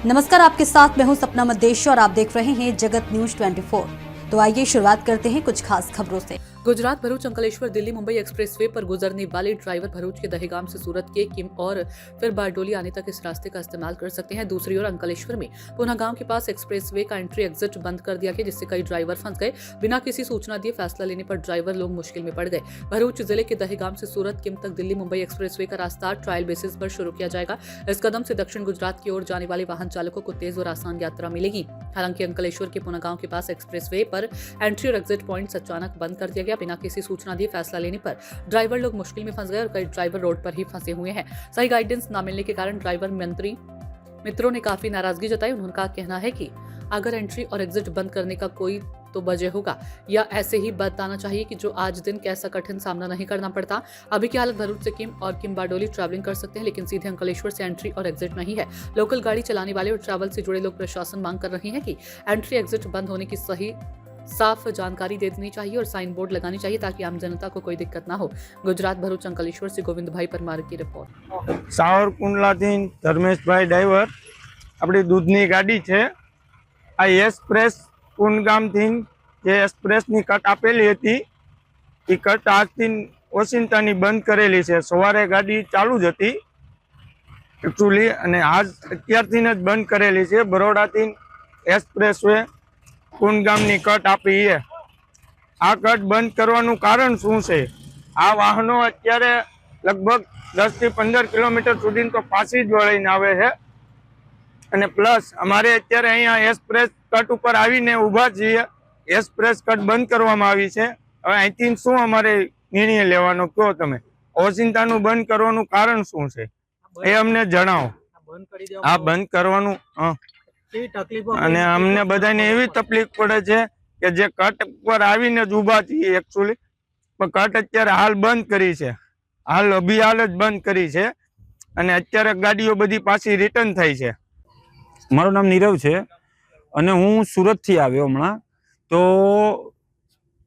नमस्कार, आपके साथ मैं हूं सपना मदेशी और आप देख रहे हैं जगत न्यूज 24। तो आइए शुरुआत करते हैं कुछ खास खबरों से। गुजरात भरूच अंकलेश्वर दिल्ली मुंबई एक्सप्रेसवे पर गुजरने वाले ड्राइवर भरूच के दहेगाम से सूरत के किम और फिर बारडोली आने तक इस रास्ते का इस्तेमाल कर सकते हैं। दूसरी ओर अंकलेश्वर में पुनागांव के पास एक्सप्रेसवे का एंट्री एग्जिट बंद कर दिया गया, जिससे कई ड्राइवर फंस गए। बिना किसी सूचना दिए फैसला लेने पर ड्राइवर लोग मुश्किल में पड़ गए। भरूच जिले के दहेगाम से सूरत किम तक दिल्ली मुंबई एक्सप्रेसवे का रास्ता ट्रायल बेसिस पर शुरू किया जाएगा। इस कदम से दक्षिण गुजरात की ओर जाने वाले वाहन चालकों को तेज और आसान यात्रा मिलेगी। हालांकि अंकलेश्वर के पुनागांव के पास एक्सप्रेसवे पर एंट्री और एग्जिट पॉइंट्स अचानक बंद कर दिया गया। बिना किसी सूचना दिए फैसला लेने पर ड्राइवर लोग मुश्किल में फंस गए और कई ड्राइवर रोड पर ही फंसे हुए हैं। सही गाइडेंस न मिलने के कारण ड्राइवर मित्रों ने काफी नाराजगी जताई। उनका कहना है कि अगर एंट्री और एग्जिट बंद करने का कोई तो वजह होगा, या ऐसे ही बताना चाहिए कि जो आज दिन कैसा कठिन सामना नहीं करना पड़ता। अभी की हालत भरूच से किम और किम बारडोली ट्रैवलिंग कर सकते हैं, लेकिन सीधे अंकलेश्वर से एंट्री और एग्जिट नहीं है। लोकल गाड़ी चलाने वाले और ट्रैवल से जुड़े लोग प्रशासन मांग कर रहे हैं कि एंट्री एग्जिट बंद होने की सही साफ जानकारी दे देनी चाहिए और साइन बोर्ड लगानी चाहिए ताकि आम जनता को कोई दिक्कत ना हो। गुजरात भरूच अंकलेश्वर से गोविंद भाई परमार की रिपोर्ट। सावरकुंडला थी धर्मेश भाई ड्राइवर अपनी दूधनी गाड़ी है। आ एक्सप्रेस पुनगाम थी जे एक्सप्रेस नी कट आपेली हती ई कट आजथी ओचिंतानी बंद करेली है। सवारे गाड़ी चालू ज हती एक्चुअली अने आज अत्यारथी ज बंद करेली है। बरोड़ा थी एक्सप्रेस वे पुनगामनी कट आपी है। आ कट बंद करवानुं कारण शुं छे? आ वाहनों अत्यारे लगभग 10 થી 15 किलोमीटर सुधी तो पासी ज वळीने आवे छे अने प्लस अमारे अत्यारे अहींया एक्सप्रेस कट उपर आवीने ऊभा छीए। एक्सप्रेस कट बंद करवामां आवी छे। हवे અહીંથી શું અમારે નિર્ણય લેવાનો કહો તમે? ઓચિંતાનું બંધ કરવાનું કારણ શું છે એ અમને જણાવો। આ બંધ કરવાનું અને અમને બધાને એવી તકલીફ પડે છે કે જે કટ પર આવીને જ ઊભા છીએ एक्चुअली, પણ કટ અત્યારે હાલ બંધ કરી છે। હાલ અભિહાલ જ બંધ કરી છે અને અત્યારે ગાડીઓ બધી પાછી રિટર્ન થઈ છે। મારું નામ નીરવ છે અને હું સુરતથી આવ્યો હમણાં। તો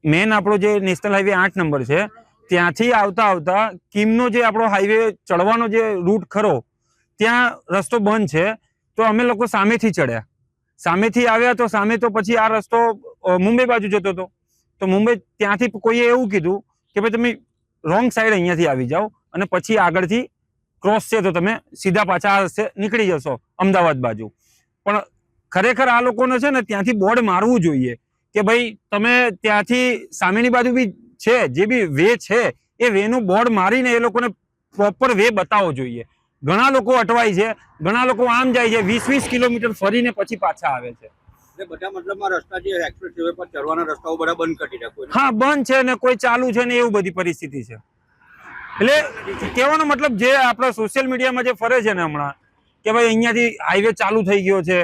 મેન આપણો જે નેશનલ હાઈવે 8 નંબર છે ત્યાંથી આવતા આવતા કિમનો જે આપણો હાઈવે ચડવાનો જે રૂટ ખરો ત્યાં રસ્તો બંધ છે। તો અમે લોકો સામેથી ચડ્યા, સામેથી આવ્યા તો સામે તો પછી આ રસ્તો મુંબઈ બાજુ જતો હતો। તો મુંબઈ ત્યાંથી કોઈએ એવું કીધું કે ભાઈ તમે રોંગ સાઈડ અહીંયાથી આવી જાઓ અને પછી આગળથી ક્રોસ છે તો તમે સીધા પાછા આ રસ્તે નીકળી જશો અમદાવાદ બાજુ। પણ ખરેખર આ લોકોને છે ને ત્યાંથી બોર્ડ મારવું જોઈએ કે ભાઈ તમે ત્યાંથી સામેની બાજુ બી છે જે બી વે છે એ વેનું બોર્ડ મારીને એ લોકોને પ્રોપર વે બતાવવો જોઈએ। ઘણા લોકો અટવાય છે, ઘણા લોકો આમ જાય છે 20-20 કિલોમીટર ફરીને પછી પાછા આવે છે। બધા મતલબમાં રસ્તા જે એક્સપ્રેસ હાઈવે પર ચડવાના રસ્તાઓ બધા બંધ કરી નાખ્યો। હા, બંધ છે ને કોઈ ચાલુ છે ને એવું બધી પરિસ્થિતિ છે। એટલે કહેવાનો મતલબ જે આપણા સોશિયલ મીડિયામાં જે ફરે છે ને હમણાં કે ભાઈ અહીંયાથી હાઈવે ચાલુ થઈ ગયો છે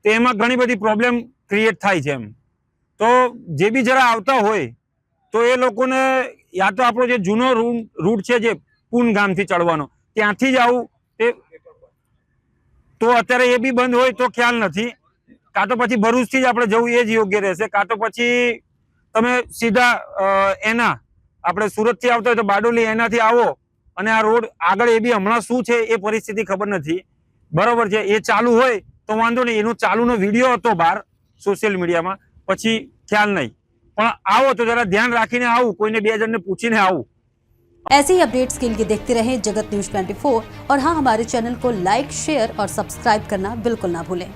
તો એમાં ઘણી બધી પ્રોબ્લેમ ક્રિએટ થાય છે એમ। તો જે બી જરા આવતા હોય તો એ લોકોને યા તો આપણો જે જૂનો રૂટ છે જે પુનગામથી ચડવાનો ત્યાંથી જ આવું તો અત્યારે એ બી બંધ હોય તો ખ્યાલ નથી। કાં તો પછી ભરૂચથી જ આપણે જવું એ જ યોગ્ય રહેશે, કાં તો પછી તમે સીધા એના આપણે સુરતથી આવતા હોય તો બારડોલી એનાથી આવો અને આ રોડ આગળ એ બી હમણાં શું છે એ પરિસ્થિતિ ખબર નથી, બરોબર છે। એ ચાલુ હોય તો વાંધો નહીં, એનો ચાલુનો વિડીયો હતો બહાર સોશિયલ મીડિયામાં, પછી ખ્યાલ નહીં, પણ આવો તો જરા ધ્યાન રાખીને આવું, કોઈને 2 જણને પૂછીને આવું। ऐसे ही अपडेट्स के लिए देखते रहें जगत न्यूज 24 और हाँ, हमारे चैनल को लाइक, शेयर और सब्सक्राइब करना बिल्कुल ना भूलें।